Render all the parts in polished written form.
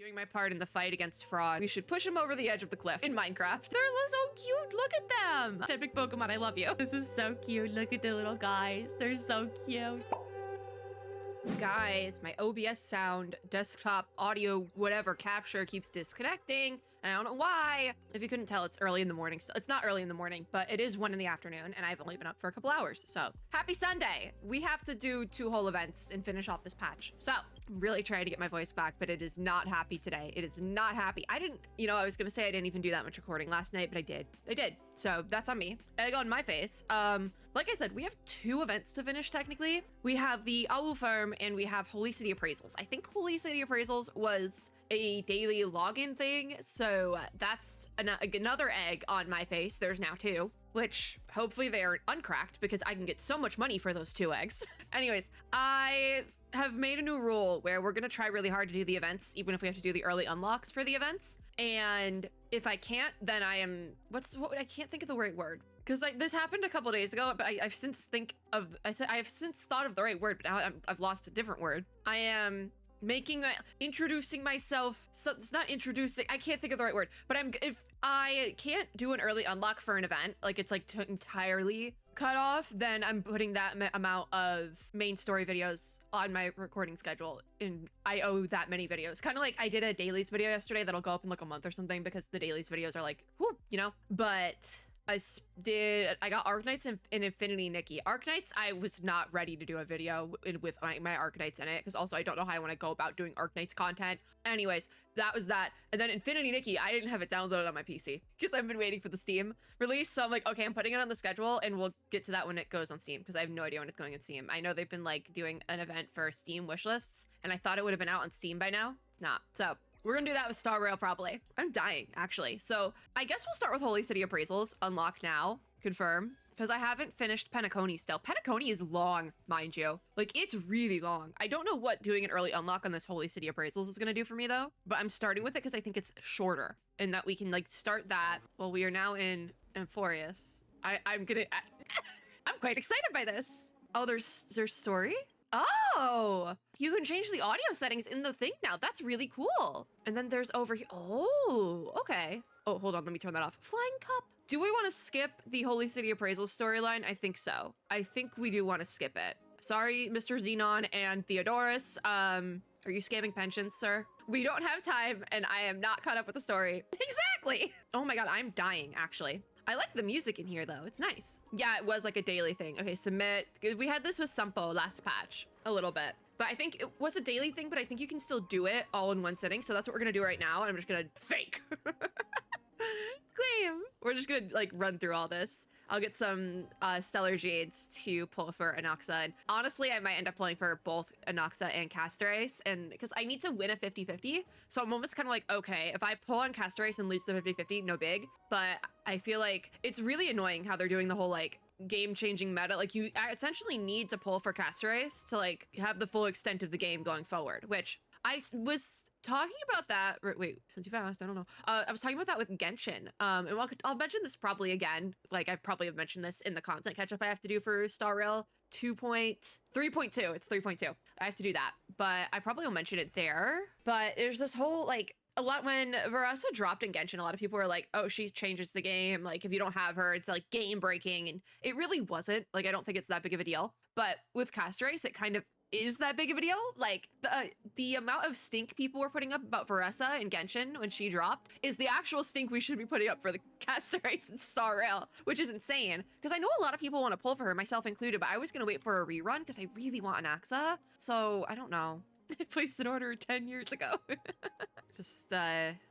Doing my part in the fight against Vroid. We should push him over the edge of the cliff in Minecraft. They're so cute. Look at them. Epic Pokemon, I love you. This is so cute. Look at the little guys. They're so cute. Guys, my OBS sound, desktop, audio, whatever capture keeps disconnecting. And I don't know why. If you couldn't tell, it's early in the morning. It's not early in the morning, but it is 1 in the afternoon and I've only been up for a couple hours. So happy Sunday. We have to do 2 whole events and finish off this patch. So I'm really trying to get my voice back, but it is not happy today. It is not happy. I didn't, I was gonna say I didn't even do that much recording last night, but I did. So that's on me. Egg on my face. Like I said, we have 2 events to finish technically. We have the Awooo farm and we have Holy City Appraisals. I think Holy City Appraisals was a daily login thing. So that's another egg on my face. There's now 2, which hopefully they are uncracked because I can get so much money for those 2 eggs. Anyways, I have made a new rule where we're going to try really hard to do the events, even if we have to do the early unlocks for the events. And if I can't, then I am, I can't think of the right word. Because this happened a couple days ago, but I've since thought of the right word, but now I've lost a different word. I am introducing myself. So it's not introducing. I can't think of the right word, but if I can't do an early unlock for an event, like it's like entirely cut off, then I'm putting that amount of main story videos on my recording schedule, and I owe that many videos. Kind of like I did a dailies video yesterday that'll go up in like a month or something because the dailies videos are like, whoo, but I got Arknights and Infinity Nikki. Arknights, I was not ready to do a video with my Arknights in it, because also I don't know how I want to go about doing Arknights content. Anyways, that was that. And then Infinity Nikki, I didn't have it downloaded on my PC because I've been waiting for the Steam release. So I'm like, okay, I'm putting it on the schedule and we'll get to that when it goes on Steam, because I have no idea when it's going on Steam. I know they've been like doing an event for Steam wishlists and I thought it would have been out on Steam by now. It's not. So we're gonna do that with Star Rail probably. I'm dying, actually. So I guess we'll start with Holy City Appraisals. Unlock now, confirm. Because I haven't finished Penacony still. Penacony is long, mind you. Like, it's really long. I don't know what doing an early unlock on this Holy City Appraisals is gonna do for me though, but I'm starting with it because I think it's shorter and that we can like start that. Well, we are now in Amphorius. I'm quite excited by this. Oh, there's story? Oh, you can change the audio settings in the thing now. That's really cool. And then there's over here. Oh, okay. Oh, hold on. Let me turn that off. Flying Cup. Do we want to skip the Holy City Appraisal storyline? I think so. I think we do want to skip it. Sorry, Mr. Xenon and Theodorus. Are you scamming pensions, sir? We don't have time and I am not caught up with the story. Exactly. Oh my God, I'm dying actually. I like the music in here though, it's nice. Yeah, it was like a daily thing. Okay, submit. We had this with Sampo last patch a little bit, but I think it was a daily thing, but I think you can still do it all in one sitting. So that's what we're gonna do right now. And I'm just gonna fake. Claim. We're just gonna like run through all this. I'll get some Stellar Jades to pull for Anoxa. And honestly, I might end up pulling for both Anoxa and Casterace, and because I need to win a 50-50. So I'm almost kind of like, okay, if I pull on Casterace and lose the 50-50, no big. But I feel like it's really annoying how they're doing the whole like game-changing meta. Like you essentially need to pull for Casterace to like have the full extent of the game going forward, which I was talking about that. Wait, since you asked, I don't know. I was talking about that with Genshin. And I'll mention this probably again. Like I probably have mentioned this in the content catch-up I have to do for Star Rail 3.2. It's 3.2. I have to do that, but I probably will mention it there. But there's this whole like when Verasa dropped in Genshin, a lot of people were like, oh, she changes the game. Like if you don't have her, it's like game breaking. And it really wasn't. Like I don't think it's that big of a deal. But with Casterace, it kind of is that big of a deal. Like the amount of stink people were putting up about Verasa in Genshin when she dropped is the actual stink we should be putting up for the Casterace and Star Rail, which is insane. Because I know a lot of people want to pull for her, myself included, but I was gonna wait for a rerun because I really want an Axa. So I don't know. I placed an order 10 years ago. Just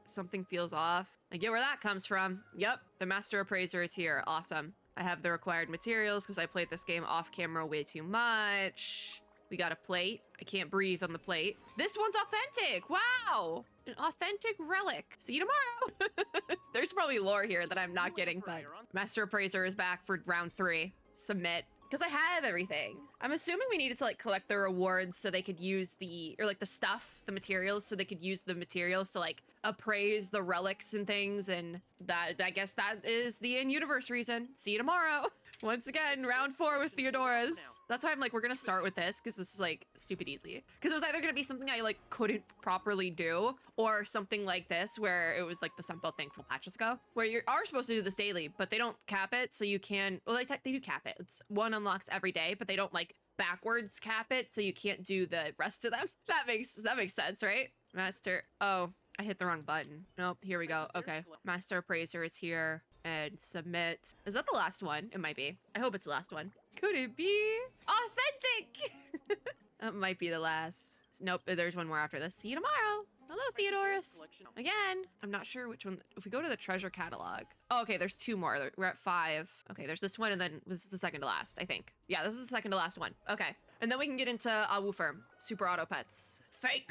something feels off. I get where that comes from. Yep, the Master Appraiser is here. Awesome. I have the required materials because I played this game off camera way too much. We got a plate. I can't breathe on the plate. This one's authentic. Wow. An authentic relic. See you tomorrow. There's probably lore here that I'm not getting, but Master Appraiser is back for round 3. Submit. Because I have everything. I'm assuming we needed to like collect the rewards so they could use the stuff, the materials, so they could use the materials to like appraise the relics and things. And that, I guess that is the in-universe reason. See you tomorrow. Once again, round 4 with Theodora's. That's why I'm like, we're gonna start with this because this is like stupid easy. Because it was either gonna be something I like couldn't properly do, or something like this where it was like the simple thankful patches ago, where you are supposed to do this daily, but they don't cap it, so you can. Well, they do cap it. It's 1 unlocks every day, but they don't like backwards cap it, so you can't do the rest of them. That makes sense, right? Master. Oh, I hit the wrong button. Nope. Here we go. Okay. Master Appraiser is here. And submit. Is that the last one? It might be. I hope it's the last one. Could it be? Authentic! That might be the last. Nope, there's one more after this. See you tomorrow. Hello, Theodorus. Again, I'm not sure which one. If we go to the treasure catalog. Oh, okay, there's 2 more. We're at 5. Okay, there's this one, and then this is the second to last, I think. Yeah, this is the second to last one. Okay. And then we can get into Awooo Firm. Super Auto Pets. Fake.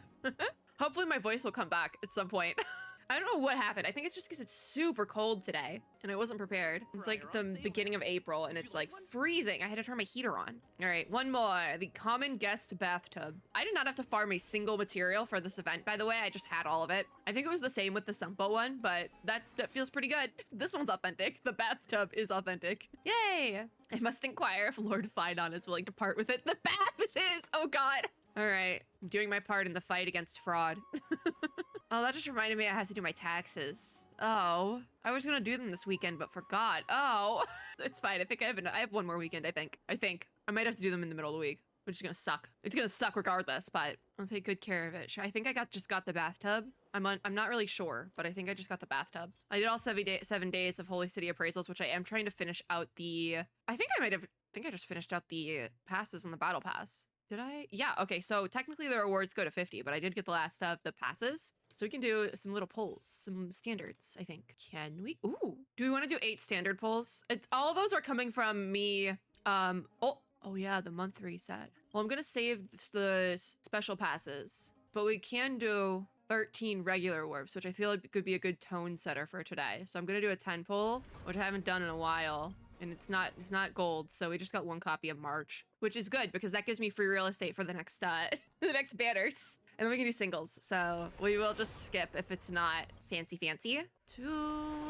Hopefully my voice will come back at some point. I don't know what happened. I think it's just because it's super cold today and I wasn't prepared. It's like the beginning of April and it's like freezing. I had to turn my heater on. All right, one more. The common guest bathtub. I did not have to farm a single material for this event, by the way. I just had all of it. I think it was the same with the Sumpo one, but that feels pretty good. This one's authentic. The bathtub is authentic. Yay! I must inquire if Lord Phidon is willing to part with it. The bath is his! Oh God! All right, I'm doing my part in the fight against fraud. Oh, that just reminded me I have to do my taxes. Oh, I was gonna do them this weekend, but forgot. Oh, it's fine. I think I have 1 more weekend, I think. I might have to do them in the middle of the week, which is gonna suck. It's gonna suck regardless, but I'll take good care of it. I think I just got the bathtub. I'm not really sure, but I think I just got the bathtub. I did all 7 days of Holy City appraisals, which I am trying to finish out the, I think I just finished out the passes on the battle pass. Did I? Yeah, okay, so technically the rewards go to 50, but I did get the last of the passes. So we can do some little polls, some standards, I think. Can we? Ooh. Do we want to do 8 standard polls? It's all of those are coming from me. Oh yeah, the month reset. Well, I'm gonna save the special passes, but we can do 13 regular warps, which I feel like could be a good tone setter for today. So I'm gonna do a 10 poll, which I haven't done in a while. And it's not gold, so we just got 1 copy of March, which is good because that gives me free real estate for the next the next banners. And then we can do singles, so we will just skip if it's not fancy. 2,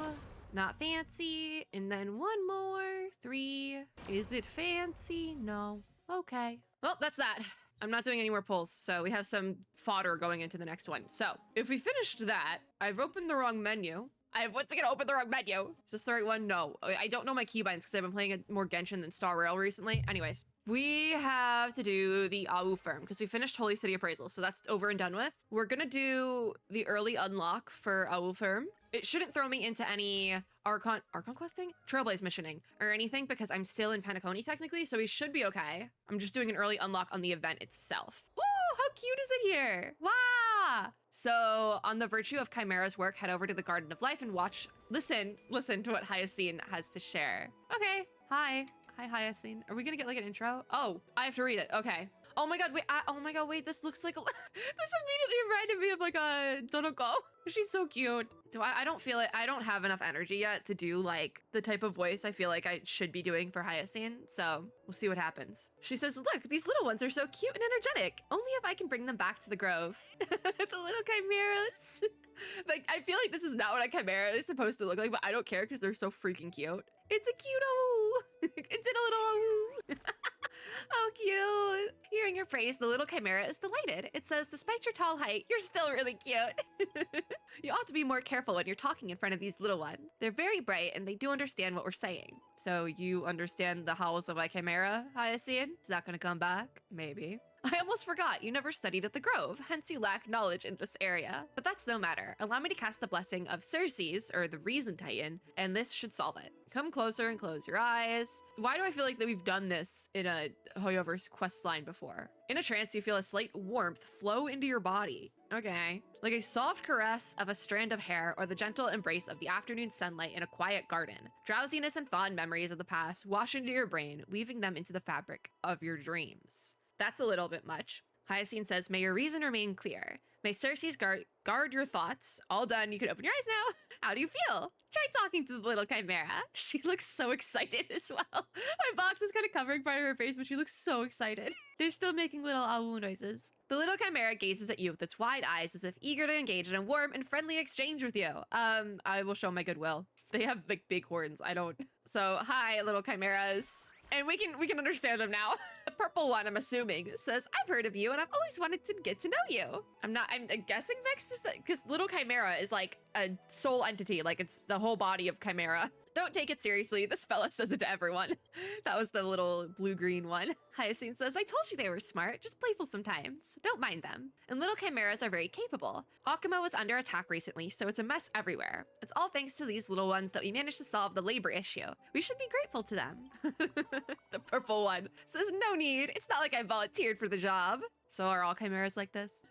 not fancy, and then 1 more. 3, is it fancy? No. Okay. Well, that's that. I'm not doing any more polls, so we have some fodder going into the next one. So if we finished that, I've opened the wrong menu. I have once again opened the wrong menu. Is this the right one? No. I don't know my keybinds because I've been playing more Genshin than Star Rail recently. Anyways, we have to do the Awooo Firm because we finished Holy City Appraisal, so that's over and done with. We're gonna do the early unlock for Awooo Firm. It shouldn't throw me into any Archon questing? Trailblaze missioning or anything because I'm still in Penacony technically, so we should be okay. I'm just doing an early unlock on the event itself. Ooh, how cute is it here? Wow! So on the virtue of Chimera's work, head over to the Garden of Life and listen to what Hyacinth has to share. Okay, hi Hyacinth. Are we gonna get like an intro? Oh, I have to read it, okay. Oh my god, wait, this looks like this immediately reminded me of like a Donoko. She's so cute. I don't feel it. I don't have enough energy yet to do like the type of voice I feel like I should be doing for Hyacinth. So we'll see what happens. She says, look, these little ones are so cute and energetic. Only if I can bring them back to the grove. The little chimeras. Like, I feel like this is not what a chimera is supposed to look like, but I don't care because they're so freaking cute. It's a cute Awooo. It's in a little Awooo. Oh, cute. Hearing your praise, the little chimera is delighted. It says, despite your tall height, you're still really cute. You ought to be more careful when you're talking in front of these little ones. They're very bright and they do understand what we're saying. So you understand the howls of a chimera, Hyacinth? Is that gonna come back? Maybe. I almost forgot, you never studied at the Grove, hence you lack knowledge in this area. But that's no matter. Allow me to cast the blessing of Circe's, or the Reason Titan, and this should solve it. Come closer and close your eyes. Why do I feel like that we've done this in a HoYoverse quest line before? In a trance, you feel a slight warmth flow into your body. Okay. Like a soft caress of a strand of hair or the gentle embrace of the afternoon sunlight in a quiet garden. Drowsiness and fond memories of the past wash into your brain, weaving them into the fabric of your dreams. That's a little bit much. Hyacinth says, may your reason remain clear. May Circe's guard your thoughts. All done. You can open your eyes now. How do you feel? Try talking to the little chimera. She looks so excited as well. My box is kind of covering part of her face, but she looks so excited. They're still making little Awooo noises. The little chimera gazes at you with its wide eyes as if eager to engage in a warm and friendly exchange with you. I will show my goodwill. They have like big horns. I don't. So hi, little chimeras. And we can understand them now. The purple one, I'm assuming, says, I've heard of you and I've always wanted to get to know you. I'm guessing next is that because little chimera is like a soul entity, like it's the whole body of chimera. Don't take it seriously. This fella says it to everyone. That was the little blue-green one. Hyacinth says, I told you they were smart, just playful sometimes. Don't mind them. And little chimeras are very capable. Akuma was under attack recently, so it's a mess everywhere. It's all thanks to these little ones that we managed to solve the labor issue. We should be grateful to them. The purple one says, no need. It's not like I volunteered for the job. So are all chimeras like this?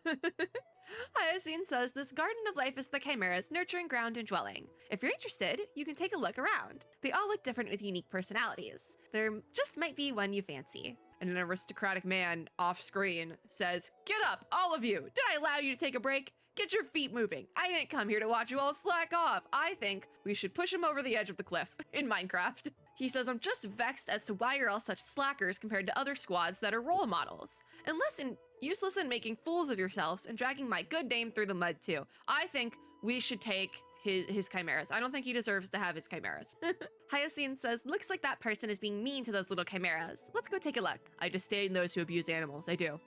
Hyacinth says, this garden of life is the chimera's nurturing ground and dwelling. If you're interested, you can take a look around. They all look different with unique personalities. There just might be one you fancy. And an aristocratic man off screen says, get up, all of you. Did I allow you to take a break? Get your feet moving. I didn't come here to watch you all slack off. I think we should push him over the edge of the cliff in Minecraft. He says, I'm just vexed as to why you're all such slackers compared to other squads that are role models. And listen, useless in making fools of yourselves and dragging my good name through the mud too. I think we should take his chimeras. I don't think he deserves to have his chimeras. Hyacinth says, looks like that person is being mean to those little chimeras. Let's go take a look. I disdain those who abuse animals. I do.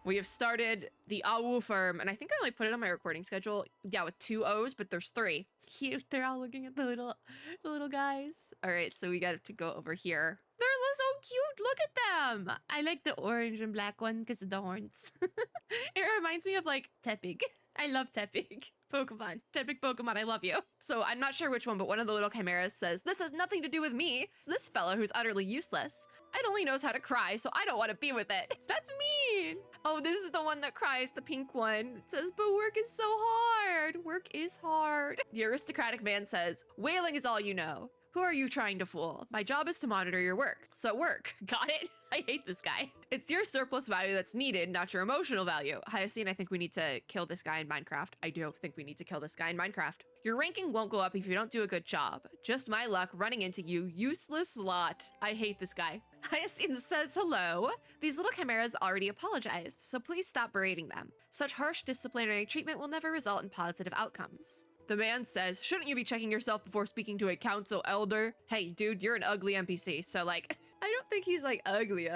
We have started the Awooo farm, and I think I only put it on my recording schedule. Yeah, with 2 O's, but there's 3. Cute. They're all looking at the little guys. All right, so we got to go over here. They're so cute. Look at them. I like the orange and black one because of the horns. It reminds me of like Tepig. I love Tepig. Pokemon. Tepig Pokemon, I love you. So I'm not sure which one, but one of the little chimeras says, this has nothing to do with me. This fellow who's utterly useless. It only knows how to cry, so I don't want to be with it. That's mean. Oh, this is the one that cries, the pink one. It says, but work is so hard. Work is hard. The aristocratic man says, wailing is all you know. Who are you trying to fool? My job is to monitor your work. So work. Got it? I hate this guy. It's your surplus value that's needed, not your emotional value. Hyacinth, I think we need to kill this guy in Minecraft. I do think we need to kill this guy in Minecraft. Your ranking won't go up if you don't do a good job. Just my luck running into you, useless lot. I hate this guy. Hyacinth says, hello. These little chimeras already apologized, so please stop berating them. Such harsh disciplinary treatment will never result in positive outcomes. The man says, shouldn't you be checking yourself before speaking to a council elder? Hey, dude, you're an ugly NPC. So, like, I don't think he's, like, ugly,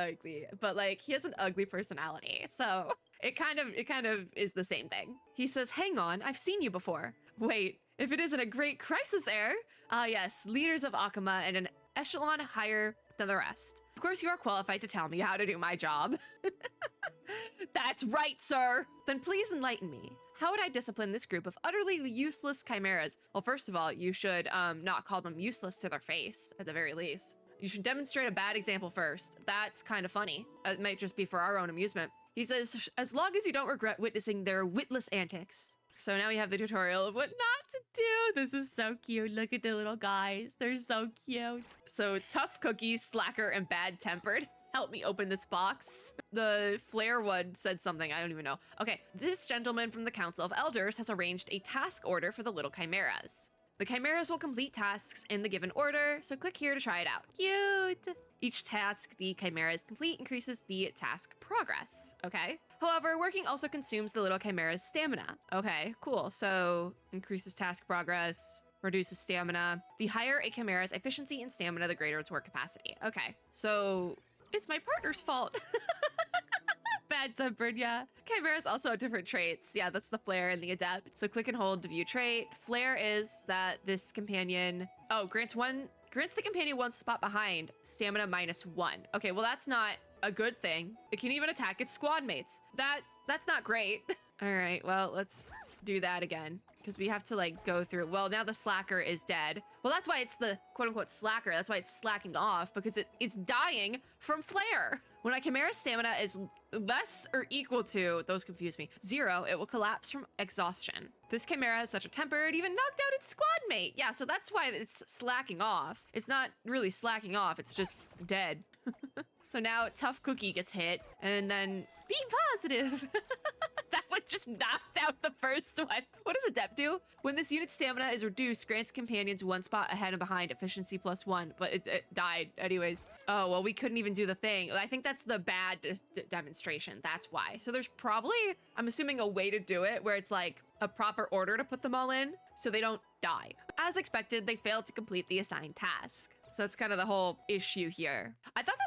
but, like, he has an ugly personality. So it kind of is the same thing. He says, hang on, I've seen you before. Wait, if it isn't a great crisis heir? Ah, yes, leaders of Akuma and an echelon higher than the rest. Of course, you are qualified to tell me how to do my job. That's right, sir. Then please enlighten me. How would I discipline this group of utterly useless chimeras? Well, first of all, you should not call them useless to their face, at the very least. You should demonstrate a bad example first. That's kind of funny. It might just be for our own amusement. He says, as long as you don't regret witnessing their witless antics. So now we have the tutorial of what not to do. This is so cute. Look at the little guys. They're so cute. So tough cookies, slacker, and bad-tempered. Help me open this box. The flare one said something, I don't even know. Okay, this gentleman from the Council of Elders has arranged a task order for the little chimeras. The chimeras will complete tasks in the given order, so click here to try it out. Cute! Each task the chimeras complete increases the task progress, okay? However, working also consumes the little chimera's stamina. Okay, cool, so increases task progress, reduces stamina. The higher a chimera's efficiency and stamina, the greater its work capacity. Okay, so it's my partner's fault. Bad-tempered, yeah. Chimeras also have different traits. Yeah, that's the flare and the adept. So click and hold to view trait. Flare is that this companion, grants the companion one spot behind, stamina -1. Okay, well that's not a good thing. It can even attack its squad mates. That's not great. All right, well, let's do that again because we have to like go through. Well, now the slacker is dead. Well, that's why it's the quote-unquote slacker. That's why it's slacking off because it's dying from flare. When a chimera's stamina is less or equal to, those confuse me, 0, it will collapse from exhaustion. This chimera has such a temper, it even knocked out its squad mate. Yeah, so that's why it's slacking off. It's not really slacking off, it's just dead. So now Tough Cookie gets hit, and then be positive. That What just knocked out the first one? What does Adept do? When this unit's stamina is reduced, grants companions 1 spot ahead and behind, efficiency +1, but it died anyways. Oh, well, we couldn't even do the thing. I think that's the bad demonstration. That's why. So there's probably, I'm assuming, a way to do it where it's like a proper order to put them all in so they don't die. As expected, they failed to complete the assigned task. So that's kind of the whole issue here. I thought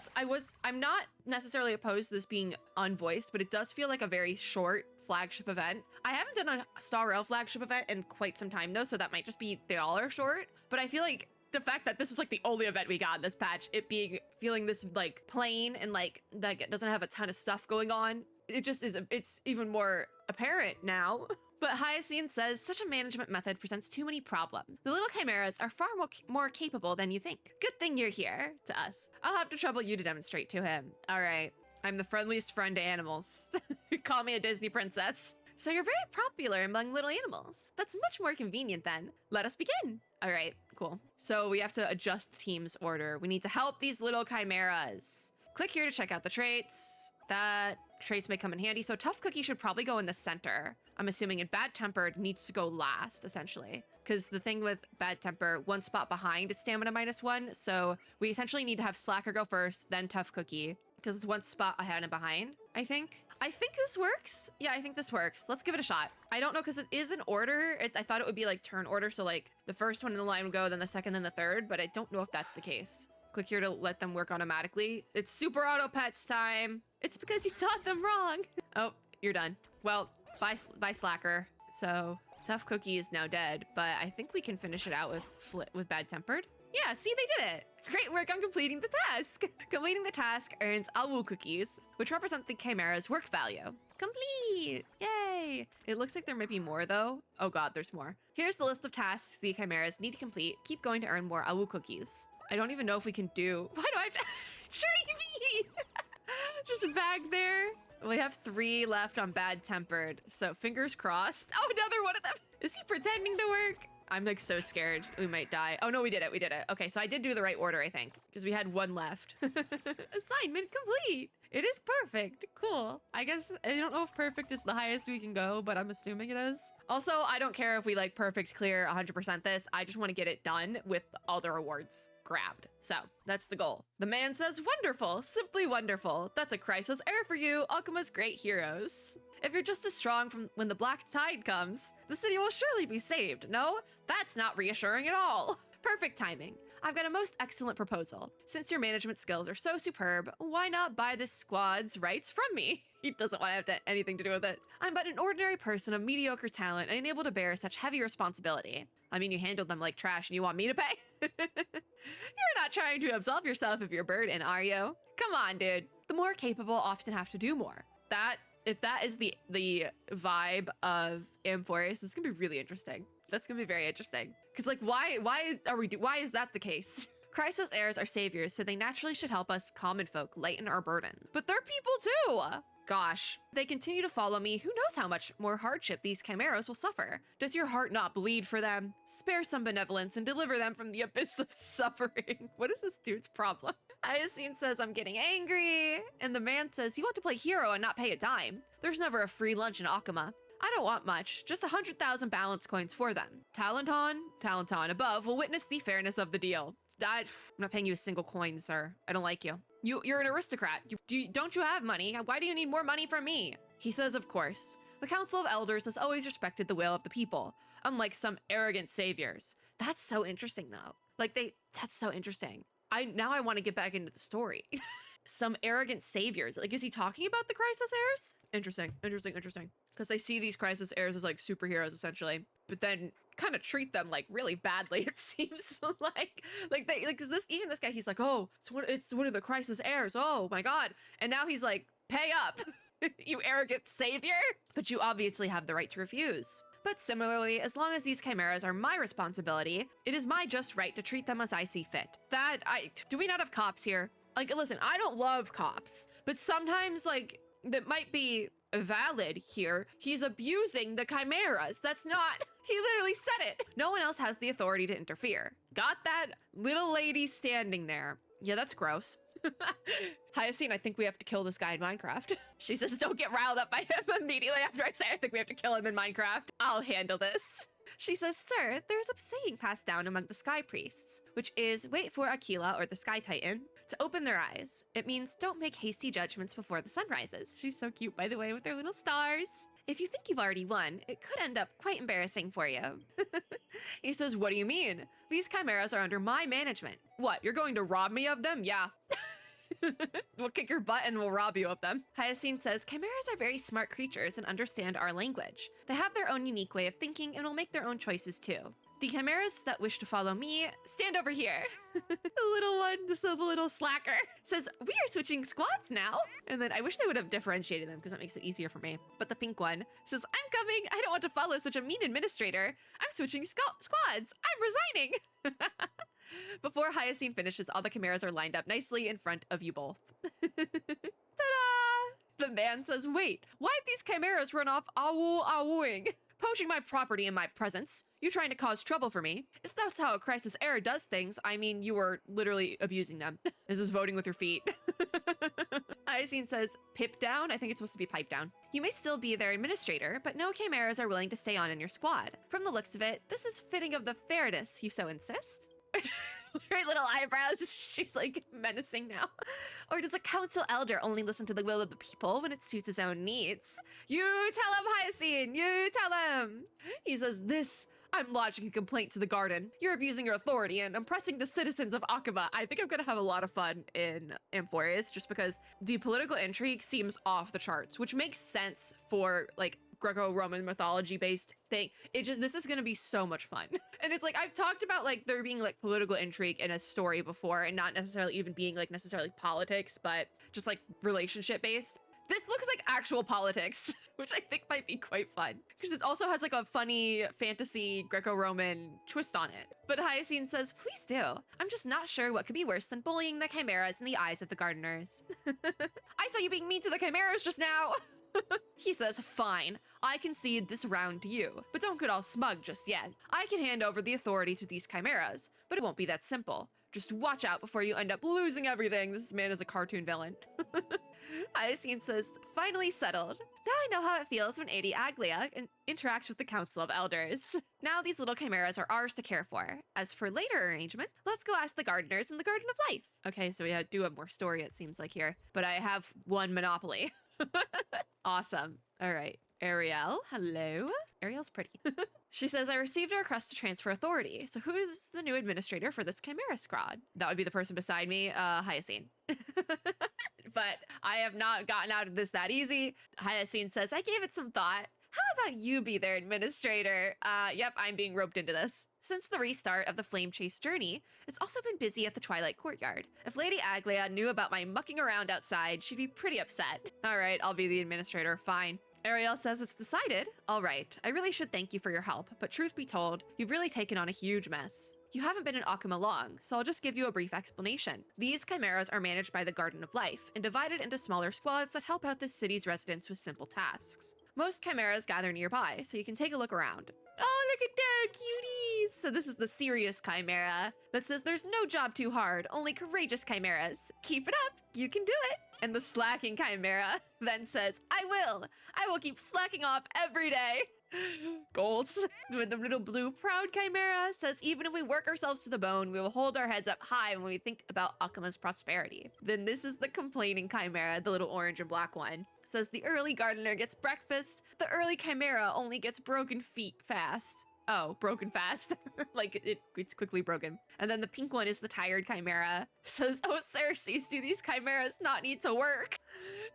I'm not necessarily opposed to this being unvoiced, but it does feel like a very short flagship event. I haven't done a Star Rail flagship event in quite some time though, so that might just be they all are short. But I feel like the fact that this was like the only event we got in this patch, it feeling this like plain and like it doesn't have a ton of stuff going on, it just is, it's even more apparent now. But Hyacinth says, such a management method presents too many problems. The little chimeras are far more capable than you think. Good thing you're here, to us. I'll have to trouble you to demonstrate to him. All right, I'm the friendliest friend to animals. Call me a Disney princess. So you're very popular among little animals. That's much more convenient then. Let us begin. All right, cool. So we have to adjust the team's order. We need to help these little chimeras. Click here to check out the traits. That traits may come in handy. So Tough Cookie should probably go in the center. I'm assuming, and Bad Tempered needs to go last, essentially. Because the thing with Bad Temper, 1 spot behind is stamina -1. So we essentially need to have Slacker go first, then Tough Cookie. Because it's 1 spot ahead and behind, I think. I think this works. Yeah, I think this works. Let's give it a shot. I don't know, because it is an order. I thought it would be like turn order. So like the first one in the line would go, then the second, then the third. But I don't know if that's the case. Click here to let them work automatically. It's super auto pets time. It's because you taught them wrong. Oh, you're done. Well, bye Slacker. So Tough Cookie is now dead, but I think we can finish it out with Bad Tempered. Yeah, see, they did it. Great work on completing the task. Completing the task earns Awooo cookies, which represent the Chimera's work value. Complete! Yay! It looks like there might be more though. Oh god, there's more. Here's the list of tasks the Chimeras need to complete. Keep going to earn more Awooo cookies. I don't even know if we can do... Why do I have to... Shrevey! Just back there. We have 3 left on Bad Tempered, so fingers crossed. Oh, another one of them. Is he pretending to work? I'm like so scared we might die. Oh no, we did it. Okay, so I did do the right order, I think, because we had 1 left. Assignment complete. It is perfect. Cool. I guess I don't know if perfect is the highest we can go, but I'm assuming it is. Also, I don't care if we like perfect clear 100% this. I just want to get it done with all the rewards grabbed. So that's the goal. The man says, wonderful, simply wonderful. That's a crisis error for you, Alchema's great heroes. If you're just as strong from when the black tide comes, the city will surely be saved. No, that's not reassuring at all. Perfect timing. I've got a most excellent proposal. Since your management skills are so superb, why not buy this squad's rights from me? He doesn't want to have anything to do with it. I'm but an ordinary person of mediocre talent and able to bear such heavy responsibility. I mean, you handled them like trash and you want me to pay? You're not trying to absolve yourself of your burden, are you? Come on, dude. The more capable often have to do more. If that is the vibe of Amphoris, it's gonna be really interesting. That's gonna be very interesting. Cause like, why is that the case? Crisis heirs are saviors, so they naturally should help us common folk lighten our burden. But they're people too! Gosh, they continue to follow me. Who knows how much more hardship these chimeras will suffer? Does your heart not bleed for them? Spare some benevolence and deliver them from the abyss of suffering. What is this dude's problem? Hyacinth says, I'm getting angry. And the man says, you want to play hero and not pay a dime. There's never a free lunch in Akama. I don't want much, just 100,000 balance coins for them. Talenton above will witness the fairness of the deal. I'm not paying you a single coin, sir. I don't like you. You're an aristocrat. Don't you have money? Why do you need more money from me? He says, of course. The Council of Elders has always respected the will of the people, unlike some arrogant saviors. That's so interesting, though. That's so interesting. Now I want to get back into the story. Some arrogant saviors. Like, is he talking about the Crisis heirs? Interesting. Because they see these Crisis heirs as like superheroes, essentially, but then kind of treat them like really badly. It seems because this guy, he's like, oh, it's one of the Crisis heirs. Oh my god, and now he's like, pay up, you arrogant savior. But you obviously have the right to refuse. But similarly, as long as these chimeras are my responsibility, it is my just right to treat them as I see fit. Do we not have cops here? Like, listen, I don't love cops, but sometimes, like, that might be valid here. He's abusing the chimeras. That's not... He literally said it. No one else has the authority to interfere. Got that little lady standing there. Yeah, that's gross. Hyacine, I think we have to kill this guy in Minecraft. She says, don't get riled up by him immediately after I say I think we have to kill him in Minecraft. I'll handle this. She says, sir, there's a saying passed down among the sky priests, which is wait for Aquila or the sky titan to open their eyes. It means don't make hasty judgments before the sun rises. She's so cute, by the way, with their little stars. If you think you've already won, it could end up quite embarrassing for you. He says, what do you mean? These chimeras are under my management. What, you're going to rob me of them? Yeah. We'll kick your butt and we'll rob you of them. Hyacine says, chimeras are very smart creatures and understand our language. They have their own unique way of thinking and will make their own choices too. The chimeras that wish to follow me, stand over here. The little one, this little slacker, says, we are switching squads now. And then I wish they would have differentiated them because that makes it easier for me. But the pink one says, I'm coming. I don't want to follow such a mean administrator. I'm switching squads. I'm resigning. Before Hyacine finishes, all the chimeras are lined up nicely in front of you both. Ta-da! The man says, wait, why'd these chimeras run off awooing? Poaching my property in my presence. You trying to cause trouble for me? Is that how a crisis era does things? I mean, you were literally abusing them. This is voting with your feet. Hyacine says, pip down? I think it's supposed to be pipe down. You may still be their administrator, but no chimeras are willing to stay on in your squad. From the looks of it, this is fitting of the fairness, you so insist? Her little eyebrows, she's like menacing now. Or does a council elder only listen to the will of the people when it suits his own needs? You tell him, Hyacine, you tell him. He says, I'm lodging a complaint to the garden. You're abusing your authority and oppressing the citizens of Akaba. I think I'm gonna have a lot of fun in Amphorius just because the political intrigue seems off the charts, which makes sense for like Greco-Roman mythology based thing. This is gonna be so much fun. And it's like, I've talked about like there being like political intrigue in a story before and not necessarily even being like necessarily politics, but just like relationship based. This looks like actual politics, which I think might be quite fun because it also has like a funny fantasy Greco-Roman twist on it. But Hyacine says, please do. I'm just not sure what could be worse than bullying the chimeras in the eyes of the gardeners. I saw you being mean to the chimeras just now. He says, fine, I concede this round to you, but don't get all smug just yet. I can hand over the authority to these chimeras, but it won't be that simple. Just watch out before you end up losing everything. This man is a cartoon villain. Hyacine says, finally settled. Now I know how it feels when Adi Aglia interacts with the Council of Elders. Now these little chimeras are ours to care for. As for later arrangements, let's go ask the gardeners in the Garden of Life. Okay, so we do have more story, it seems like here, but I have one monopoly. Awesome. All right. Ariel, hello. Ariel's pretty. She says, I received a request to transfer authority. So who is the new administrator for this chimera squad? That would be the person beside me, Hyacine. But I have not gotten out of this that easy. Hyacine says, I gave it some thought. How about you be their administrator? Yep, I'm being roped into this. Since the restart of the Flame Chase journey, it's also been busy at the Twilight Courtyard. If Lady Aglia knew about my mucking around outside, she'd be pretty upset. All right, I'll be the administrator, fine. Ariel says it's decided. All right, I really should thank you for your help, but truth be told, you've really taken on a huge mess. You haven't been in Akama long, so I'll just give you a brief explanation. These chimeras are managed by the Garden of Life and divided into smaller squads that help out the city's residents with simple tasks. Most chimeras gather nearby, so you can take a look around. Oh, look at their cuties! So this is the serious chimera that says there's no job too hard, only courageous chimeras. Keep it up, you can do it. And the slacking chimera then says, I will keep slacking off every day. Goals. When the little blue proud chimera says, even if we work ourselves to the bone, we will hold our heads up high when we think about Akama's prosperity. Then this is the complaining chimera, the little orange and black one. Says the early gardener gets breakfast, the early chimera only gets broken feet fast. Oh, broken fast. Like it's quickly broken. And then the pink one is the tired chimera. Says, oh, Ceres, do these chimeras not need to work?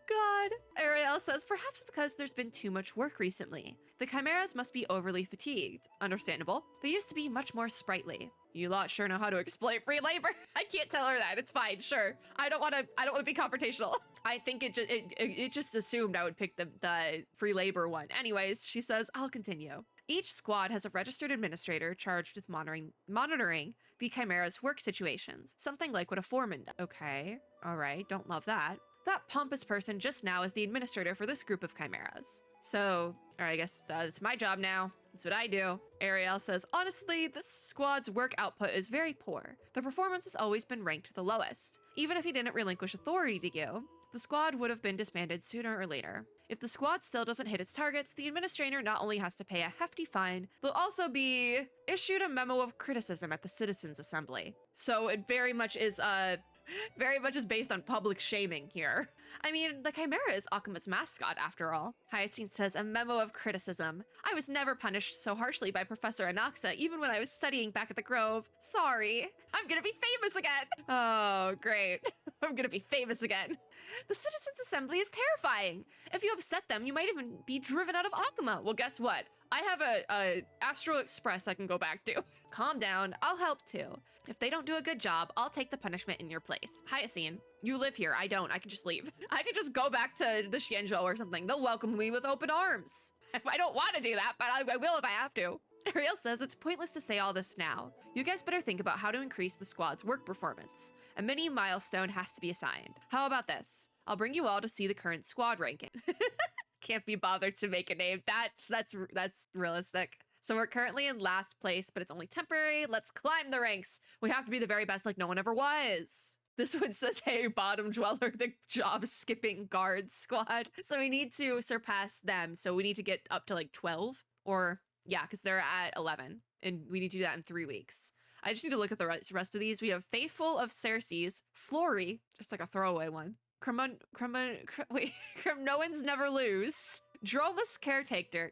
God. Ariel says, perhaps because there's been too much work recently. The chimeras must be overly fatigued. Understandable. They used to be much more sprightly. You lot sure know how to exploit free labor. I can't tell her that. It's fine. Sure. I don't want to be confrontational. I think it just assumed I would pick the free labor one. Anyways, she says, I'll continue. Each squad has a registered administrator charged with monitoring the chimera's work situations. Something like what a foreman does. Okay. All right. Don't love that. That pompous person just now is the administrator for this group of chimeras. So, all right, I guess it's my job now. That's what I do. Ariel says, honestly, this squad's work output is very poor. The performance has always been ranked the lowest. Even if he didn't relinquish authority to you, the squad would have been disbanded sooner or later. If the squad still doesn't hit its targets, the administrator not only has to pay a hefty fine, they'll also be issued a memo of criticism at the Citizens' Assembly. So it very much is based on public shaming here. I mean, the Chimera is Akuma's mascot, after all. Hyacinth says, a memo of criticism. I was never punished so harshly by Professor Anaxa, even when I was studying back at the Grove. Sorry. I'm gonna be famous again. Oh, great. I'm gonna be famous again. The Citizens' Assembly is terrifying. If you upset them, you might even be driven out of Akuma. Well, guess what? I have a Astral Express I can go back to. Calm down, I'll help too. If they don't do a good job, I'll take the punishment in your place. Hyacinth, you live here, I don't, I can just leave. I can just go back to the Xianzhou or something. They'll welcome me with open arms. I don't want to do that, but I will if I have to. Ariel says it's pointless to say all this now. You guys better think about how to increase the squad's work performance. A mini milestone has to be assigned. How about this? I'll bring you all to see the current squad ranking. Can't be bothered to make a name. That's realistic. So we're currently in last place, but it's only temporary. Let's climb the ranks. We have to be the very best like no one ever was. This one says, hey, bottom dweller, the job skipping guards squad. So we need to surpass them. So we need to get up to like 12 or yeah, because they're at 11 and we need to do that in 3 weeks. I just need to look at the rest of these. We have Faithful of Cersei's, Flory, just like a throwaway one. Cremnoans Never Lose, Dromus Caretaker,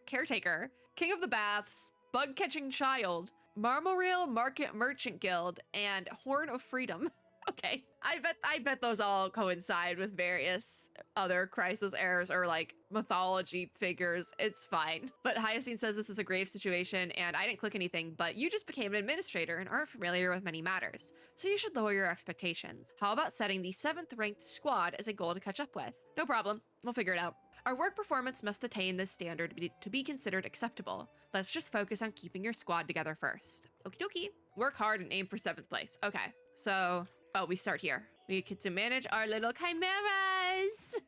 King of the Baths, Bug Catching Child, Marmoreal Market Merchant Guild, and Horn of Freedom. Okay, I bet those all coincide with various other crisis errors or like mythology figures. It's fine. But Hyacinth says this is a grave situation and I didn't click anything, but you just became an administrator and aren't familiar with many matters. So you should lower your expectations. How about setting the 7th ranked squad as a goal to catch up with? No problem. We'll figure it out. Our work performance must attain this standard to be considered acceptable. Let's just focus on keeping your squad together first. Okie dokie. Work hard and aim for 7th place. Okay, so... oh, we start here. We get to manage our little chimeras.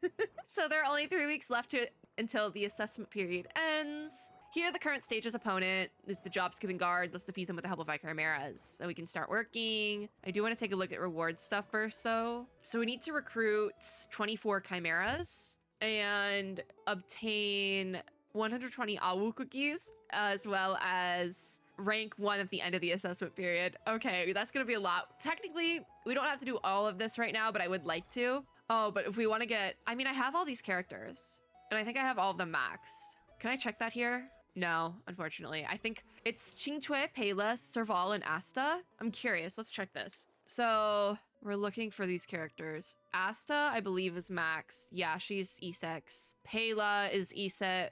So there are only 3 weeks left until the assessment period ends. Here, the current stage's opponent is the job skipping guard. Let's defeat them with the help of our chimeras so we can start working. I do want to take a look at reward stuff first though. So we need to recruit 24 chimeras and obtain 120 Awooo cookies as well as rank 1 at the end of the assessment period. Okay, that's gonna be a lot. Technically, we don't have to do all of this right now, but I would like to. Oh, but if we want to get... I mean, I have all these characters, and I think I have all of them maxed. Can I check that here? No, unfortunately. I think it's Qingcui, Pela, Serval, and Asta. I'm curious. Let's check this. So we're looking for these characters. Asta, I believe, is maxed. Yeah, she's E6. Pela is E6.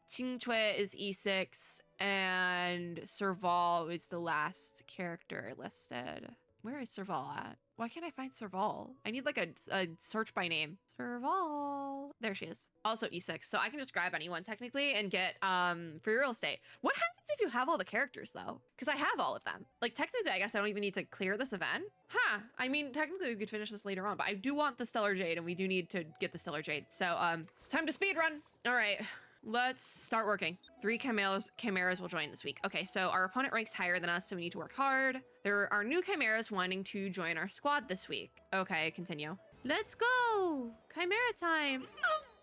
Qingcui is E6. And Serval is the last character listed. Where is Serval at? Why can't I find Serval? I need like a search by name. Serval. There she is. Also E6. So I can just grab anyone technically and get free real estate. What happens if you have all the characters though? Because I have all of them. Like technically, I guess I don't even need to clear this event. Huh. I mean, technically we could finish this later on, but I do want the Stellar Jade and we do need to get the Stellar Jade. So it's time to speed run. All right. Let's start working. 3 chimeras will join this week. Okay, so our opponent ranks higher than us, so we need to work hard. There are new chimeras wanting to join our squad this week. Okay, continue. Let's go! Chimera time!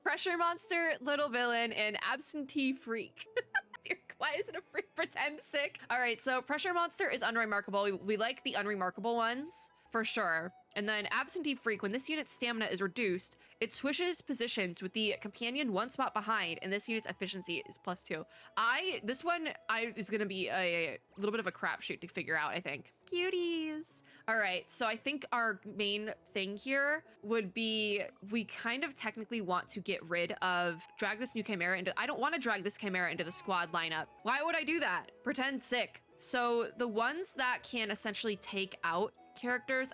Pressure Monster, Little Villain, and Absentee Freak. Why isn't a freak pretend sick? All right, so Pressure Monster is unremarkable. We like the unremarkable ones, for sure. And then Absentee Freak, when this unit's stamina is reduced, it switches positions with the companion 1 spot behind, and this unit's efficiency is +2. This one is gonna be a little bit of a crapshoot to figure out, I think. Cuties. All right, so I think our main thing here would be we kind of technically want to get rid of, drag this new chimera into, I don't want to drag this chimera into the squad lineup. Why would I do that? Pretend sick. So the ones that can essentially take out characters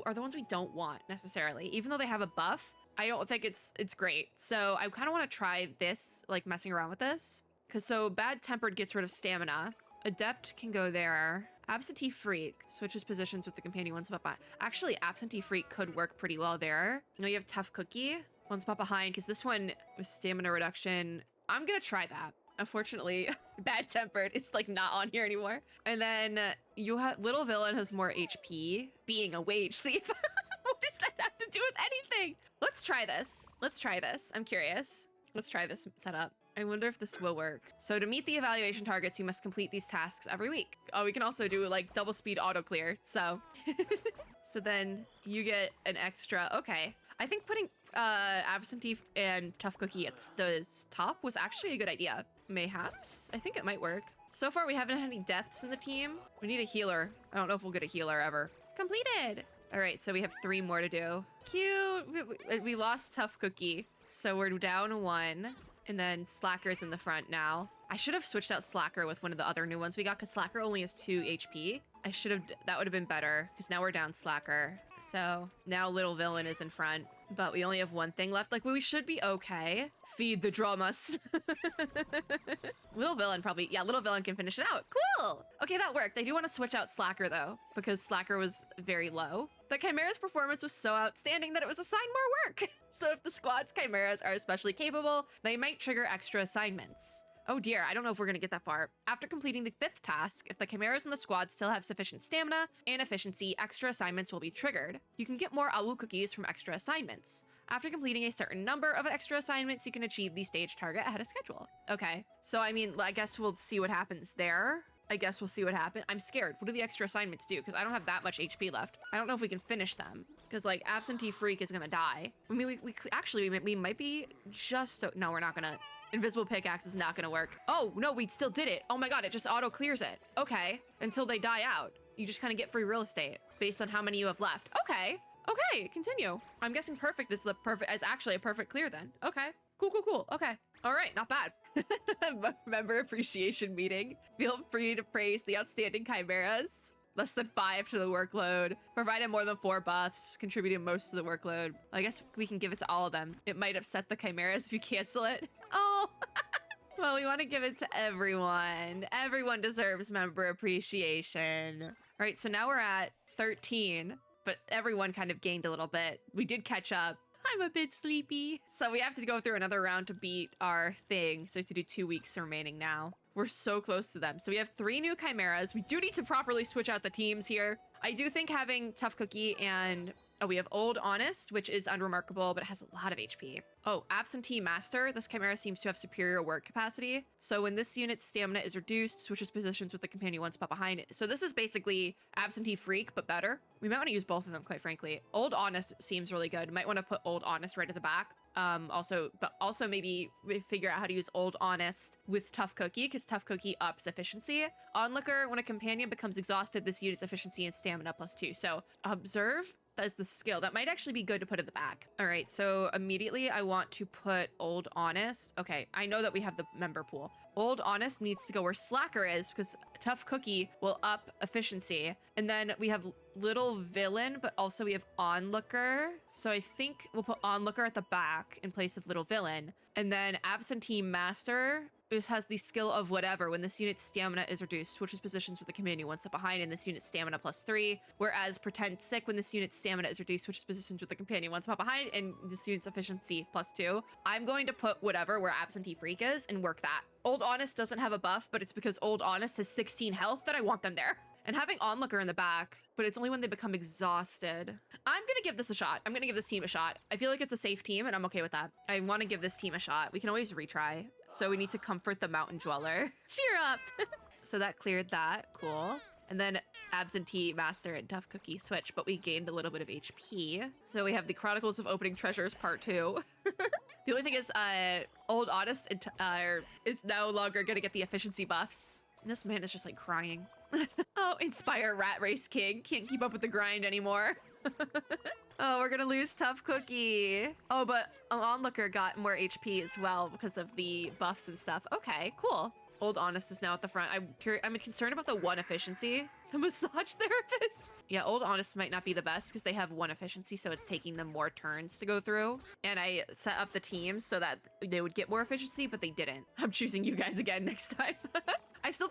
are the ones we don't want necessarily, even though they have a buff. I don't think it's great. So I kind of want to try this, like messing around with this. Because so Bad Tempered gets rid of stamina. Adept can go there. Absentee Freak switches positions with the companion 1 spot behind. Actually, Absentee Freak could work pretty well there. You know, you have Tough Cookie 1 spot behind, because this one with stamina reduction, I'm gonna try that. Unfortunately, Bad Tempered is like not on here anymore. And then you have Little Villain has more HP, being a wage thief. What to do with anything. Let's try this. Let's try this. I'm curious. Let's try this setup. I wonder if this will work. So to meet the evaluation targets, you must complete these tasks every week. Oh, we can also do like double speed auto clear. So, so then you get an extra. Okay. I think putting absentee and tough cookie at the top was actually a good idea. Mayhaps. I think it might work. So far, we haven't had any deaths in the team. We need a healer. I don't know if we'll get a healer ever. Completed. All right, so we have 3 more to do. Cute. We lost tough cookie. So we're down 1. And then Slacker's in the front now. I should have switched out Slacker with one of the other new ones we got because Slacker only has 2 HP. I should have, that would have been better because now we're down Slacker. So now Little Villain is in front, but we only have 1 thing left. Like, we should be okay. Feed the dramas. Little Villain probably, yeah, Little Villain can finish it out. Cool. Okay, that worked. I do want to switch out Slacker though, because Slacker was very low. The Chimera's performance was so outstanding that it was assigned more work. So if the squad's Chimeras are especially capable, they might trigger extra assignments. Oh dear, I don't know if we're gonna get that far. After completing the 5th task, if the Chimeras in the squad still have sufficient stamina and efficiency, extra assignments will be triggered. You can get more Awooo cookies from extra assignments. After completing a certain number of extra assignments, you can achieve the stage target ahead of schedule. Okay, so I mean, I guess we'll see what happens there. I guess we'll see what happens. I'm scared. What do the extra assignments do? Because I don't have that much HP left. I don't know if we can finish them. Because like Absentee Freak is gonna die. I mean, we might be just so, no, we're not gonna. Invisible pickaxe is not gonna work. Oh, no, we still did it. Oh my god, it just auto clears it. Okay, until they die out. You just kind of get free real estate based on how many you have left. Okay, okay, continue. I'm guessing perfect is actually a perfect clear then. Okay, cool. Okay, all right, not bad. Member appreciation meeting. Feel free to praise the outstanding chimeras. Less than 5 to the workload. Provided more than 4 buffs. Contributed most to the workload. I guess we can give it to all of them. It might upset the chimeras if you cancel it. Oh, well, we want to give it to everyone. Everyone deserves member appreciation. All right, so now we're at 13, but everyone kind of gained a little bit. We did catch up. I'm a bit sleepy. So we have to go through another round to beat our thing. So we have to do 2 weeks remaining now. We're so close to them. So we have 3 new chimeras. We do need to properly switch out the teams here. I do think having Tough Cookie and... Oh, we have Old Honest, which is unremarkable, but it has a lot of HP. Oh, Absentee Master. This chimera seems to have superior work capacity. So when this unit's stamina is reduced, switches positions with the companion 1 spot behind it. So this is basically Absentee Freak, but better. We might want to use both of them, quite frankly. Old Honest seems really good. Might want to put Old Honest right at the back. Also maybe figure out how to use Old Honest with Tough Cookie, because Tough Cookie ups efficiency. Onlooker, when a companion becomes exhausted, this unit's efficiency and stamina +2. So Observe, that is the skill. That might actually be good to put at the back. All right, so immediately I want to put Old Honest. Okay, I know that we have the member pool. Old Honest needs to go where Slacker is because Tough Cookie will up efficiency. And then we have Little Villain, but also we have Onlooker. So I think we'll put Onlooker at the back in place of Little Villain. And then Absentee Master, it has the skill of whatever. When this unit's stamina is reduced, switches positions with the companion 1 step behind, and this unit's stamina +3. Whereas Pretend Sick, when this unit's stamina is reduced, switches positions with the companion 1 spot behind, and this unit's efficiency +2. I'm going to put whatever where Absentee Freak is and work that. Old Honest doesn't have a buff, but it's because Old Honest has 16 health that I want them there. And having Onlooker in the back, but it's only when they become exhausted. I'm gonna give this a shot. I'm gonna give this team a shot. I feel like it's a safe team and I'm okay with that. I wanna give this team a shot. We can always retry. So we need to comfort the Mountain Dweller. Cheer up. So that cleared that, cool. And then Absentee Master and Tough Cookie switch, but we gained a little bit of HP. So we have the Chronicles of Opening Treasures Part 2. The only thing is Old Honest is no longer gonna get the efficiency buffs. And this man is just like crying. Oh, Inspire Rat Race King. Can't keep up with the grind anymore. Oh, we're gonna lose Tough Cookie. Oh, but Onlooker got more HP as well because of the buffs and stuff. Okay, cool. Old Honest is now at the front. I'm concerned about the 1 efficiency. The massage therapist. Yeah, Old Honest might not be the best because they have 1 efficiency, so it's taking them more turns to go through. And I set up the teams so that they would get more efficiency, but they didn't. I'm choosing you guys again next time.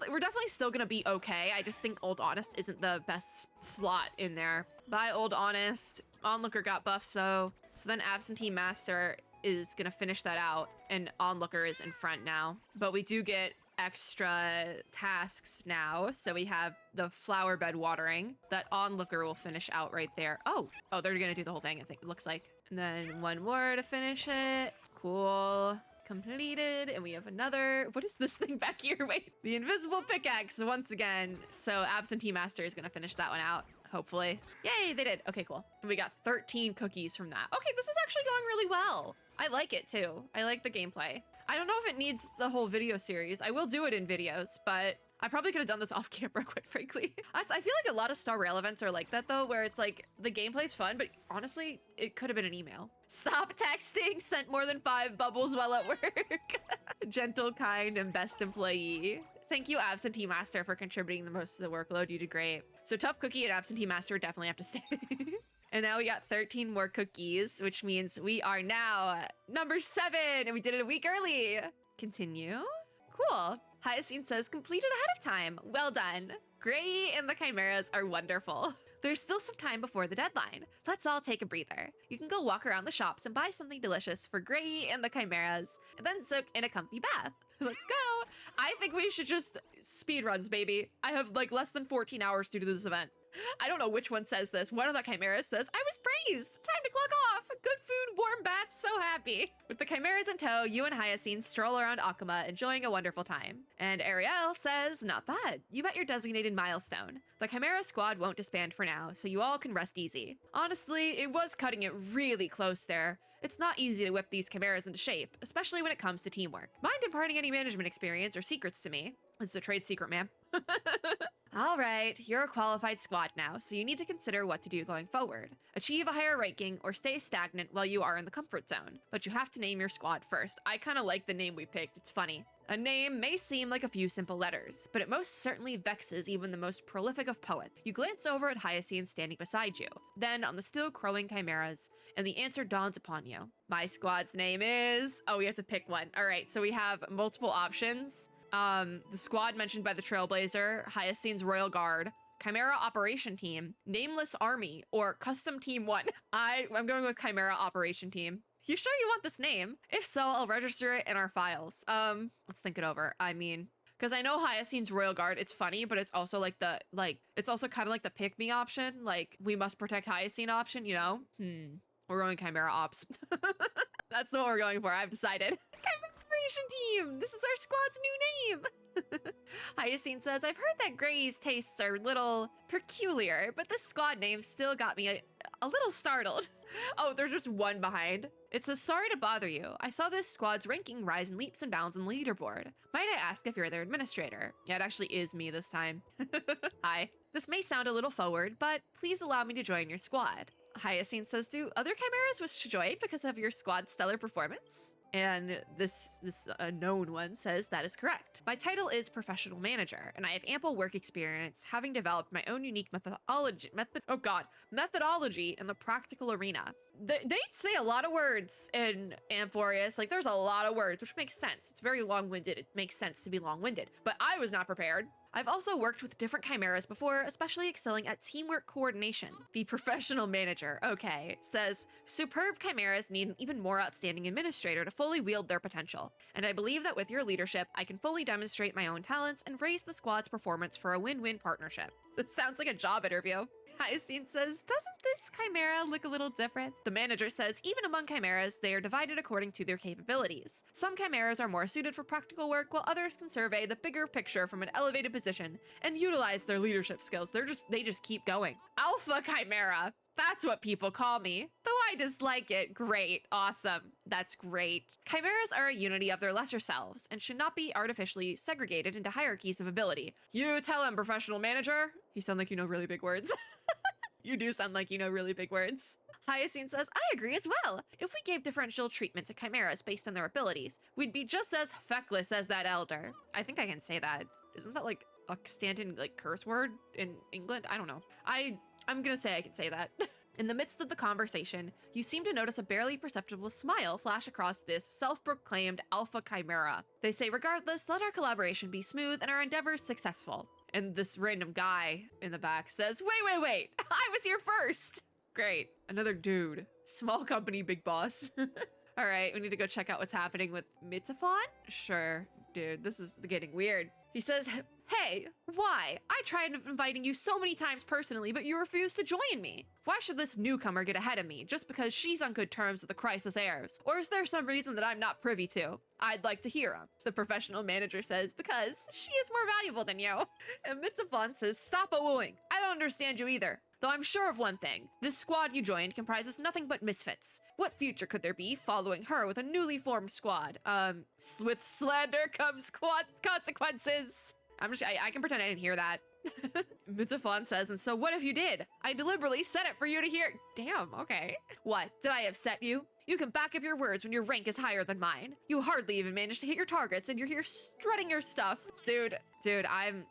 We're definitely still gonna be okay. I just think Old Honest isn't the best slot in there. Bye, Old Honest. Onlooker got buffed, so then Absentee Master is gonna finish that out, and Onlooker is in front now. But we do get extra tasks now. So we have the flower bed watering that onlooker will finish out right there. Oh, they're gonna do the whole thing, I think it looks like. And then one more to finish it. Cool. Completed. And we have another. What is this thing back here? Wait, the invisible pickaxe once again. So absentee master is gonna finish that one out. Hopefully. Yay, they did. Okay, cool. And we got 13 cookies from that. Okay, this is actually going really well. I like it too. I like the gameplay. I don't know if it needs the whole video series. I will do it in videos, but I probably could have done this off camera, quite frankly. I feel like a lot of Star Rail events are like that though, where it's like the gameplay's fun, but honestly, it could have been an email. Stop texting, sent more than 5 bubbles while at work. Gentle, kind, and best employee. Thank you, Absentee Master, for contributing the most to the workload. You did great. So Tough Cookie and Absentee Master definitely have to stay. And now we got 13 more cookies, which means we are now number 7, and we did it a week early. Continue. Cool. Hyacinth says, completed ahead of time. Well done. Gray and the Chimeras are wonderful. There's still some time before the deadline. Let's all take a breather. You can go walk around the shops and buy something delicious for Gray and the Chimeras, and then soak in a comfy bath. Let's go. I think we should just speed runs, baby. I have like less than 14 hours to do this event. I don't know which one says this. One of the Chimeras says, I was praised. Time to clock off. Good food, warm bath, so happy. With the Chimeras in tow, you and Hyacinth stroll around Akuma, enjoying a wonderful time. And Ariel says, not bad. You met your designated milestone. The Chimera squad won't disband for now, so you all can rest easy. Honestly, it was cutting it really close there. It's not easy to whip these Chimeras into shape, especially when it comes to teamwork. Mind imparting any management experience or secrets to me? This is a trade secret, ma'am. All right, you're a qualified squad now, so you need to consider what to do going forward. Achieve a higher ranking or stay stagnant while you are in the comfort zone. But you have to name your squad first. I kind of like the name we picked, it's funny. A name may seem like a few simple letters, but it most certainly vexes even the most prolific of poets. You glance over at Hyacinth standing beside you, then on the still crowing Chimeras, and the answer dawns upon you. My squad's name is... Oh, we have to pick one. All right, so we have multiple options. The squad mentioned by the Trailblazer, Hyacinth's Royal Guard, Chimera Operation Team, Nameless Army, or Custom Team 1. I'm going with Chimera Operation Team. You sure you want this name? If so, I'll register it in our files. Let's think it over. I mean, because I know Hyacinth's Royal Guard, it's funny, but it's also like it's also kind of like the pick me option, like we must protect Hyacinth option, you know? We're going Chimera Ops. That's the one we're going for, I've decided. Chimera Operation Team! This is our squad's new name! Hyacinth says, I've heard that Gray's tastes are a little peculiar, but this squad name still got me a little startled. Oh, there's just one behind. It says, sorry to bother you. I saw this squad's ranking rise in leaps and bounds on the leaderboard. Might I ask if you're their administrator? Yeah, it actually is me this time. Hi. This may sound a little forward, but please allow me to join your squad. Hyacinth says, do other Chimeras wish to join because of your squad's stellar performance? And this known one says that is correct. My title is professional manager, and I have ample work experience, having developed my own unique methodology in the practical arena. They say a lot of words in Amphorius. Like, there's a lot of words, which makes sense. It's very long-winded. It makes sense to be long-winded, but I was not prepared. I've also worked with different Chimeras before, especially excelling at teamwork coordination. The professional manager, okay, says, superb Chimeras need an even more outstanding administrator to fully wield their potential. And I believe that with your leadership, I can fully demonstrate my own talents and raise the squad's performance for a win-win partnership. This sounds like a job interview. Hyacinth says, doesn't this Chimera look a little different? The manager says, even among Chimeras, they are divided according to their capabilities. Some Chimeras are more suited for practical work, while others can survey the bigger picture from an elevated position and utilize their leadership skills. They just keep going. Alpha Chimera. That's what people call me. Though I dislike it. Great. Awesome. That's great. Chimeras are a unity of their lesser selves and should not be artificially segregated into hierarchies of ability. You tell him, professional manager. You sound like you know really big words. You do sound like you know really big words. Hyacinth says, I agree as well. If we gave differential treatment to Chimeras based on their abilities, we'd be just as feckless as that elder. I think I can say that. Isn't that like a stand-in like curse word in England? I don't know. I'm gonna say I can say that. In the midst of the conversation, you seem to notice a barely perceptible smile flash across this self-proclaimed alpha chimera. They say, regardless, let our collaboration be smooth and our endeavors successful. And this random guy in the back says, wait, I was here first. Great, another dude. Small company, big boss. All right, we need to go check out what's happening with Mitafon? Sure. Dude, this is getting weird. He says, hey, why? I tried inviting you so many times personally, but you refused to join me. Why should this newcomer get ahead of me just because she's on good terms with the Crisis heirs? Or is there some reason that I'm not privy to? I'd like to hear him. The professional manager says, because she is more valuable than you. And Mitsufon says, stop awooing. I don't understand you either. Though I'm sure of one thing, this squad you joined comprises nothing but misfits. What future could there be following her with a newly formed squad? With slander comes consequences. I can pretend I didn't hear that. Mitsufon says, and so what if you did? I deliberately said it for you to hear. Damn, okay. What, did I upset you? You can back up your words when your rank is higher than mine. You hardly even managed to hit your targets and you're here strutting your stuff. Dude, I'm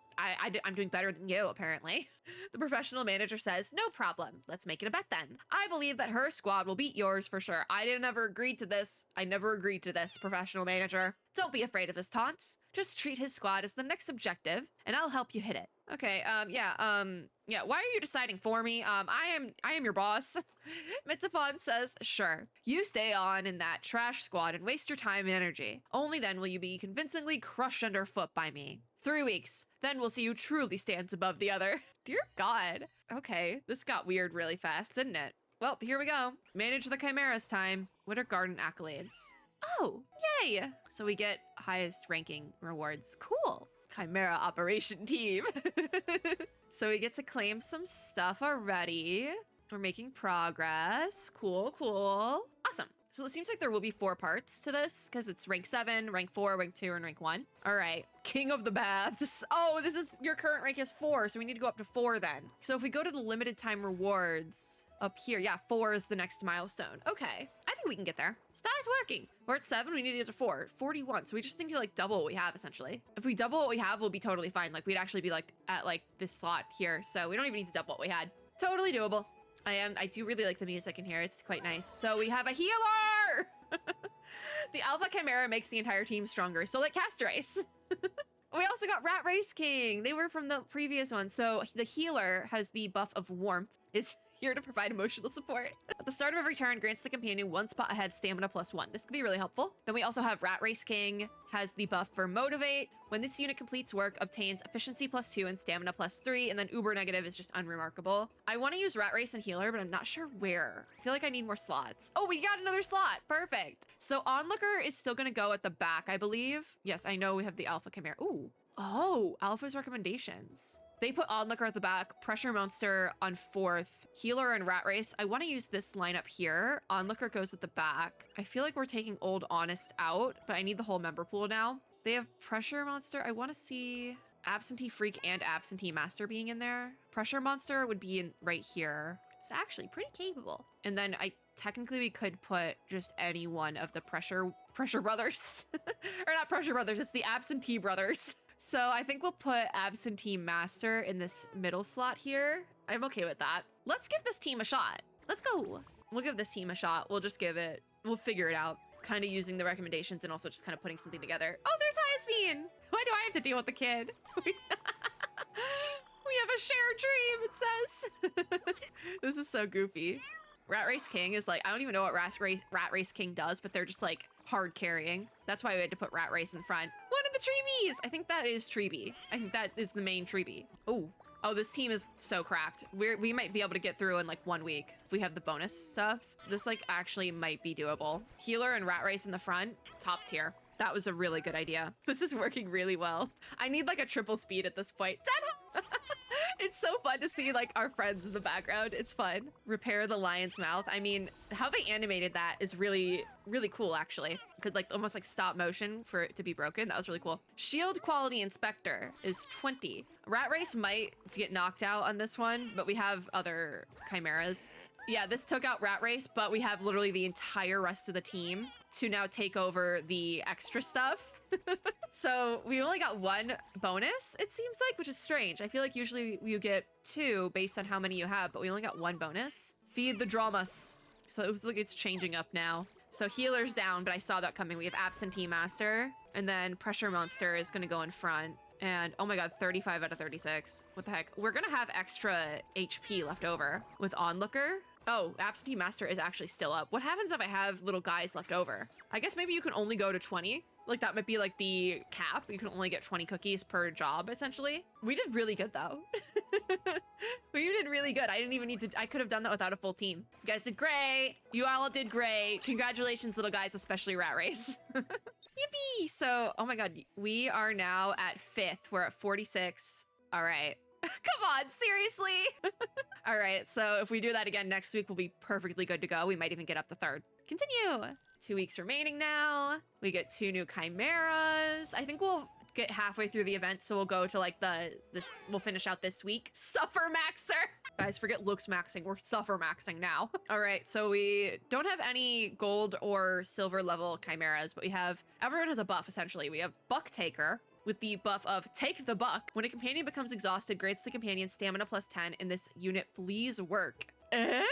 doing better than you, apparently. The professional manager says, no problem. Let's make it a bet then. I believe that her squad will beat yours for sure. I never agreed to this. I never agreed to this, professional manager. Don't be afraid of his taunts. Just treat his squad as the next objective, and I'll help you hit it. Okay, yeah, why are you deciding for me? I am your boss. Mitsufon says, sure. You stay on in that trash squad and waste your time and energy. Only then will you be convincingly crushed underfoot by me. 3 weeks. Then we'll see who truly stands above the other. Dear God. Okay, this got weird really fast, didn't it? Well, here we go. Manage the Chimeras time. What are garden accolades? Oh, yay! So we get highest ranking rewards. Cool. Chimera operation team. So we get to claim some stuff already. We're making progress. Cool, cool. Awesome. So it seems like there will be 4 parts to this because it's rank 7, rank 4, rank 2, and rank 1. All right, King of the Baths. Oh, this is, your current rank is 4, so we need to go up to 4 then. So if we go to the limited time rewards up here, yeah, 4 is the next milestone. Okay, I think we can get there. Star's working. We're at 7, we need to get to 4, 41. So we just need to like double what we have essentially. If we double what we have, we'll be totally fine. Like we'd actually be like at like this slot here. So we don't even need to double what we had. Totally doable. I do really like the music in here. It's quite nice. So we have a healer. The Alpha Chimera makes the entire team stronger. So like Cast Race. We also got Rat Race King. They were from the previous one. So the healer has the buff of warmth, is here to provide emotional support. At the start of every turn, grants the companion 1 spot ahead stamina +1. This could be really helpful. Then we also have Rat Race King, has the buff for motivate. When this unit completes work, obtains efficiency +2 and stamina +3, and then uber negative is just unremarkable. I want to use Rat Race and healer, but I'm not sure where. I feel like I need more slots. Oh, we got another slot. Perfect. So Onlooker is still gonna go at the back, I believe. Yes, I know we have the Alpha Chimera. Ooh. Oh, Alpha's recommendations. They put Onlooker at the back, Pressure Monster on 4th, Healer and Rat Race. I want to use this lineup here. Onlooker goes at the back. I feel like we're taking Old Honest out, but I need the whole member pool now. They have Pressure Monster. I want to see Absentee Freak and Absentee Master being in there. Pressure Monster would be in right here. It's actually pretty capable. And then technically we could put just any one of the Pressure Brothers. Or not Pressure Brothers, it's the Absentee Brothers. So I think we'll put Absentee Master in this middle slot here. I'm okay with that. Let's give this team a shot. Let's go. We'll give this team a shot. We'll figure it out. Kind of using the recommendations and also just kind of putting something together. Oh, there's Hyacine. Why do I have to deal with the kid? We have a shared dream, it says. This is so goofy. Rat Race King is like, I don't even know what Rat Race King does, but they're just like hard carrying. That's why we had to put Rat Race in front. One of the Treebees! I think that is Treebee. I think that is the main Treebee. Oh, this team is so cracked. We might be able to get through in like 1 week if we have the bonus stuff. This like actually might be doable. Healer and Rat Race in the front, top tier. That was a really good idea. This is working really well. I need like a triple speed at this point. It's so fun to see like our friends in the background. It's fun. Repair the lion's mouth. I mean, how they animated that is really, really cool actually. Could like almost like stop motion for it to be broken. That was really cool. Shield quality inspector is 20. Rat Race might get knocked out on this one, but we have other chimeras. Yeah, this took out Rat Race, but we have literally the entire rest of the team to now take over the extra stuff. So we only got 1 bonus, it seems like, which is strange. I feel like usually you get 2 based on how many you have, but we only got 1 bonus. Feed the dramas. So it looks like it's changing up now. So healer's down, but I saw that coming. We have Absentee Master, and then Pressure Monster is gonna go in front. And oh my god, 35 out of 36. What the heck? We're gonna have extra HP left over with Onlooker. Oh, Absentee Master is actually still up. What happens if I have little guys left over? I guess maybe you can only go to 20. Like that might be like the cap. You can only get 20 cookies per job, essentially. We did really good though. We did really good. I didn't even need to, I could have done that without a full team. You guys did great. You all did great. Congratulations, little guys, especially Rat Race. Yippee! So, oh my god, we are now at 5th. We're at 46. All right. Come on, seriously? All right, so if we do that again next week, we'll be perfectly good to go. We might even get up to 3rd. Continue. 2 weeks remaining now. We get 2 new chimeras. I think we'll get halfway through the event, so we'll go to like we'll finish out this week. Suffer Maxer! Guys, forget looks maxing. We're suffer maxing now. All right, so we don't have any gold or silver level chimeras, but everyone has a buff essentially. We have Buck Taker, with the buff of Take the Buck. When a companion becomes exhausted, grants the companion stamina plus 10 and this unit flees work. That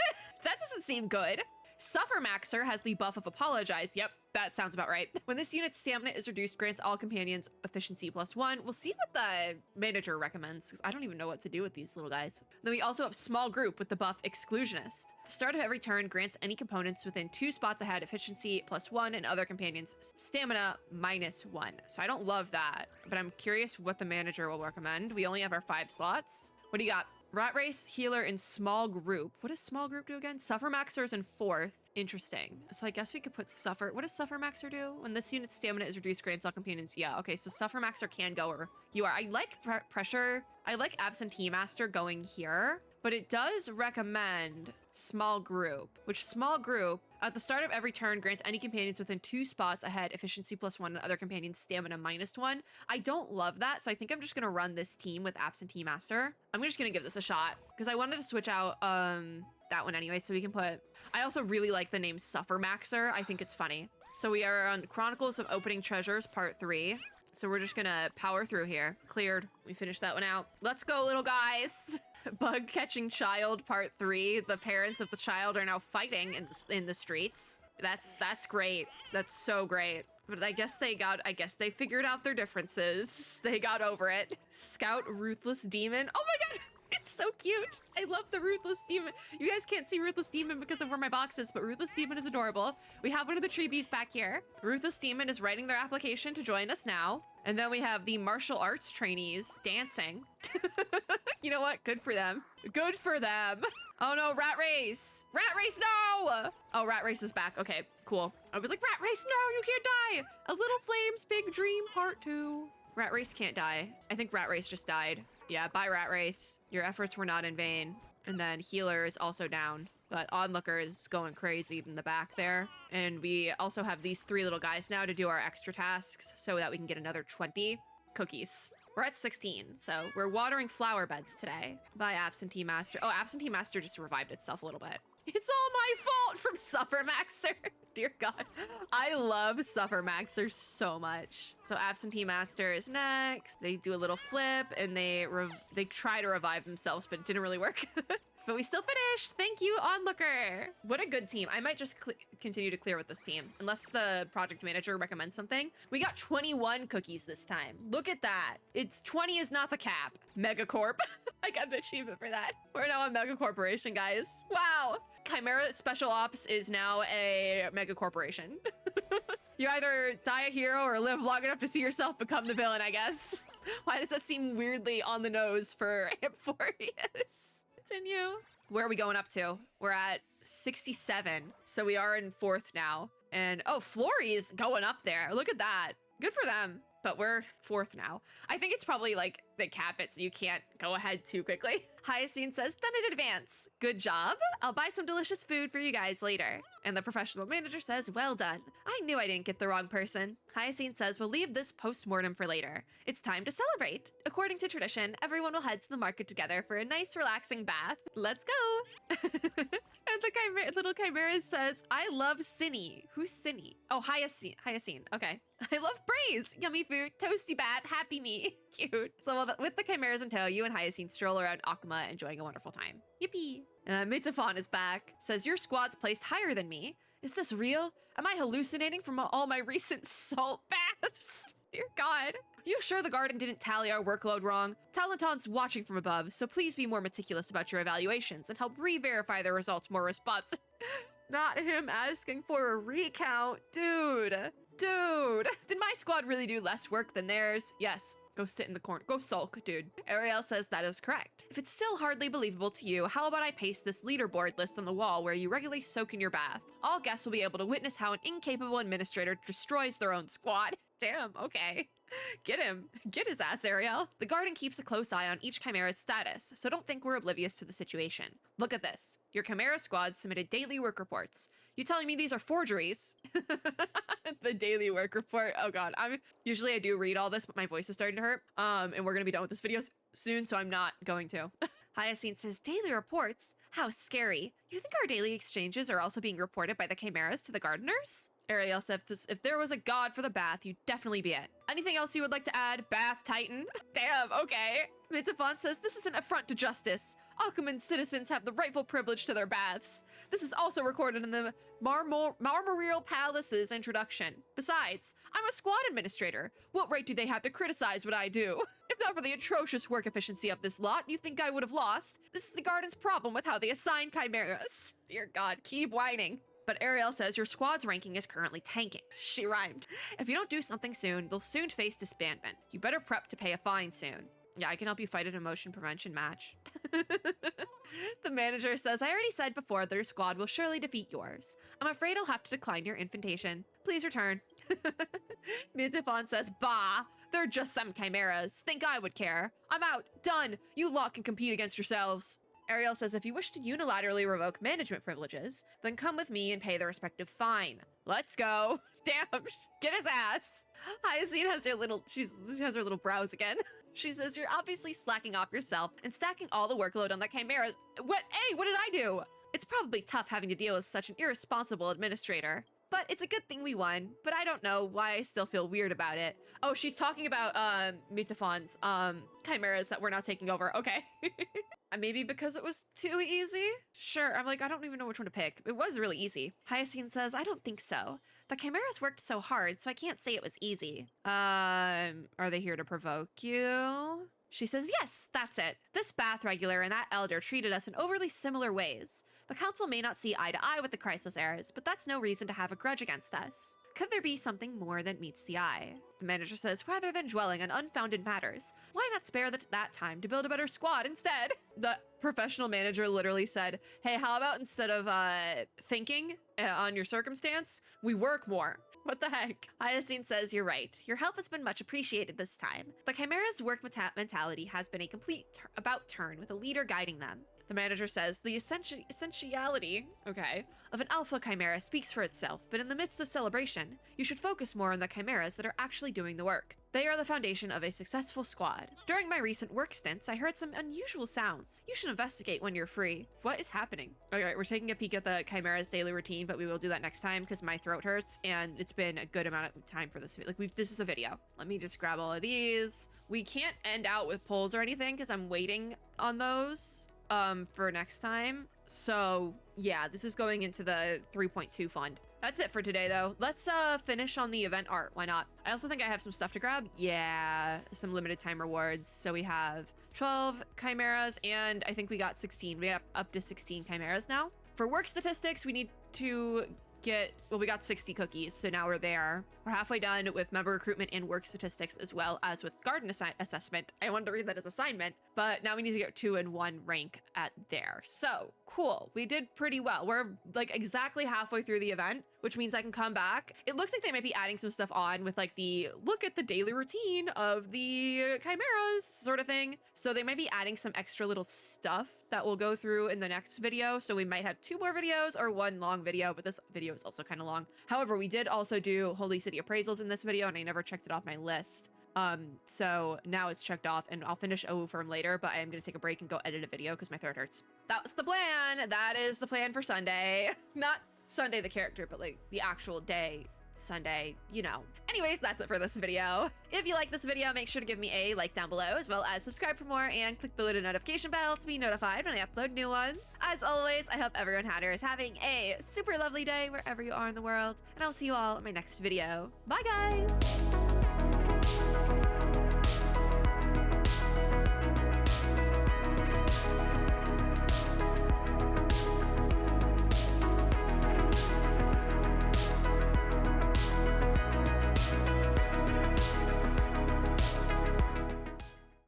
doesn't seem good. Suffer Maxer has the buff of Apologize. Yep, that sounds about right. When this unit's stamina is reduced, grants all companions efficiency plus 1. We'll see what the manager recommends, because I don't even know what to do with these little guys. Then we also have Small Group with the buff Exclusionist. The start of every turn grants any components within 2 spots ahead efficiency plus 1 and other companions stamina minus 1. So I don't love that, but I'm curious what the manager will recommend. We only have our 5 slots. What do you got? Rat Race, Healer, and Small Group. What does Small Group do again? Suffer Maxer is in 4th. Interesting. So I guess we could put Suffer. What does Suffer Maxer do? When this unit's stamina is reduced, grants all companions. Yeah, okay, so Suffer Maxer can go where you are. I like Pressure. I like Absentee Master going here, but it does recommend Small Group, which Small Group, at the start of every turn, grants any companions within 2 spots ahead efficiency plus 1 and other companions stamina minus 1. I don't love that, so I think I'm just gonna run this team with Absentee Master. I'm just gonna give this a shot, because I wanted to switch out that one anyway, so we can put... I also really like the name Suffer Maxer. I think it's funny. So we are on Chronicles of Opening Treasures, Part 3. So we're just gonna power through here. Cleared. We finished that one out. Let's go, little guys! Bug Catching Child Part 3. The parents of the child are now fighting in the streets. That's great. That's so great. But I guess they figured out their differences. They got over it. Scout Ruthless Demon. Oh my god! It's so cute. I love the Ruthless Demon. You guys can't see Ruthless Demon because of where my box is, but Ruthless Demon is adorable. We have one of the tree bees back here. Ruthless Demon is writing their application to join us now. And then we have the martial arts trainees dancing. You know what? Good for them. Good for them. Oh no, Rat Race. Rat Race, no! Oh, Rat Race is back. Okay, cool. I was like, Rat Race, no, you can't die. A Little Flames Big Dream Part 2. Rat Race can't die. I think Rat Race just died. Yeah, bye Rat Race. Your efforts were not in vain. And then Healer is also down, but Onlooker is going crazy in the back there. And we also have these 3 little guys now to do our extra tasks so that we can get another 20 cookies. We're at 16, so we're watering flower beds today. Bye Absentee Master. Oh, Absentee Master just revived itself a little bit. It's all my fault from Suffer Maxer. Dear God. I love Suffer Maxer so much. So Absentee Master is next. They do a little flip and they try to revive themselves, but it didn't really work. But we still finished. Thank you, Onlooker. What a good team. I might just continue to clear with this team, unless the project manager recommends something. We got 21 cookies this time. Look at that. It's 20 is not the cap. Megacorp. I got an achievement for that. We're now a mega corporation, guys. Wow. Chimera Special Ops is now a mega corporation. You either die a hero or live long enough to see yourself become the villain, I guess. Why does that seem weirdly on the nose for Amphorius? Continue. Where are we going up to? We're at 67. So we are in 4th now. And oh, Flory's going up there. Look at that. Good for them. But we're 4th now. I think it's probably like they cap it so you can't go ahead too quickly. Hyacinth says, done in advance. Good job. I'll buy some delicious food for you guys later. And the professional manager says, well done. I knew I didn't get the wrong person. Hyacinth says, we'll leave this post-mortem for later. It's time to celebrate. According to tradition, everyone will head to the market together for a nice relaxing bath. Let's go. And the little chimera says, I love Cinny. Who's Cinny? Oh, Hyacinth. Okay. I love Braise. Yummy food, toasty bath, happy me. Cute. So with the chimeras in tow, you and Hyacinth stroll around Akuma, enjoying a wonderful time. Yippee. Mitafon is back. Says, your squad's placed higher than me. Is this real? Am I hallucinating from all my recent salt baths? Dear God. You sure the garden didn't tally our workload wrong? Talenton's watching from above, so please be more meticulous about your evaluations and help re-verify the results more responsive. Not him asking for a recount. Dude. Dude, did my squad really do less work than theirs? Yes. Go sit in the corner. Go sulk, dude. Ariel says that is correct. If it's still hardly believable to you, how about I paste this leaderboard list on the wall where you regularly soak in your bath? All guests will be able to witness how an incapable administrator destroys their own squad. Damn, okay. Get him. Get his ass, Ariel. The garden keeps a close eye on each Chimera's status, so don't think we're oblivious to the situation. Look at this. Your Chimera squad submitted daily work reports. You telling me these are forgeries? The daily work report. Oh god. Usually I do read all this, but my voice is starting to hurt. And we're gonna be done with this video soon, so I'm not going to. Hyacinth says, daily reports? How scary. You think our daily exchanges are also being reported by the Chimeras to the gardeners? Ariel says, if there was a god for the bath, you'd definitely be it. Anything else you would like to add, Bath Titan? Damn, okay. Mitsufon says, this is an affront to justice. Akuman citizens have the rightful privilege to their baths. This is also recorded in the Marmoreal Palace's introduction. Besides, I'm a squad administrator. What right do they have to criticize what I do? If not for the atrocious work efficiency of this lot, you think I would have lost? This is the garden's problem with how they assign chimeras. Dear God, keep whining. But Ariel says your squad's ranking is currently tanking. She rhymed. If you don't do something soon, they'll soon face disbandment. You better prep to pay a fine soon. Yeah, I can help you fight an emotion prevention match. The manager says, I already said before that your squad will surely defeat yours. I'm afraid I'll have to decline your invitation. Please return. Mitsufon says, bah, they're just some chimeras. Think I would care. I'm out. Done. You lot can compete against yourselves. Ariel says, if you wish to unilaterally revoke management privileges, then come with me and pay the respective fine. Let's go. Damn, get his ass. Hyacinth has she has her little brows again. She says, you're obviously slacking off yourself and stacking all the workload on the chimeras. What did I do? It's probably tough having to deal with such an irresponsible administrator. But it's a good thing we won, but I don't know why I still feel weird about it. Oh, she's talking about Mitafon's chimeras that we're now taking over. Okay. Maybe because it was too easy? Sure, I'm like, I don't even know which one to pick. It was really easy. Hyacinth says, I don't think so. The chimeras worked so hard, so I can't say it was easy. Are they here to provoke you? She says, yes, that's it. This bath regular and that elder treated us in overly similar ways. The council may not see eye to eye with the crisis heirs, but that's no reason to have a grudge against us. Could there be something more that meets the eye? The manager says, rather than dwelling on unfounded matters, why not spare that time to build a better squad instead? The professional manager literally said, hey, how about instead of thinking on your circumstance, we work more? What the heck? Hyacinth says, you're right. Your help has been much appreciated this time. The Chimera's work mentality has been a complete about turn with a leader guiding them. The manager says, the essentiality, of an alpha chimera speaks for itself, but in the midst of celebration, you should focus more on the chimeras that are actually doing the work. They are the foundation of a successful squad. During my recent work stints, I heard some unusual sounds. You should investigate when you're free. What is happening? Alright, we're taking a peek at the chimera's daily routine, but we will do that next time because my throat hurts and it's been a good amount of time for this. This is a video. Let me just grab all of these. We can't end out with polls or anything because I'm waiting on those for next time. So yeah, this is going into the 3.2 fund. That's it for today though. Let's finish on the event art. Why not? I also think I have some stuff to grab. Yeah, some limited time rewards. So we have 12 chimeras and I think we got 16. We have up to 16 chimeras now. For work statistics, we need to we got 60 cookies, so now we're there. We're halfway done with member recruitment and work statistics, as well as with garden assessment. I wanted to read that as assignment, but now we need to get 2 and 1 rank at there. So cool, we did pretty well. We're like exactly halfway through the event, which means I can come back. It looks like they might be adding some stuff on with like the look at the daily routine of the chimeras sort of thing. So they might be adding some extra little stuff that we'll go through in the next video. So we might have 2 more videos or 1 long video, but this video is also kind of long. However, we did also do Holy City appraisals in this video and I never checked it off my list. So now it's checked off and I'll finish Awooo Firm later, but I am going to take a break and go edit a video because my throat hurts. That was the plan. That is the plan for Sunday. Not Sunday the character, but like the actual day, Sunday, you know. Anyways, that's it for this video. If you like this video, make sure to give me a like down below, as well as subscribe for more and click the little notification bell to be notified when I upload new ones. As always, I hope everyone is having a super lovely day wherever you are in the world, and I'll see you all in my next video. Bye guys!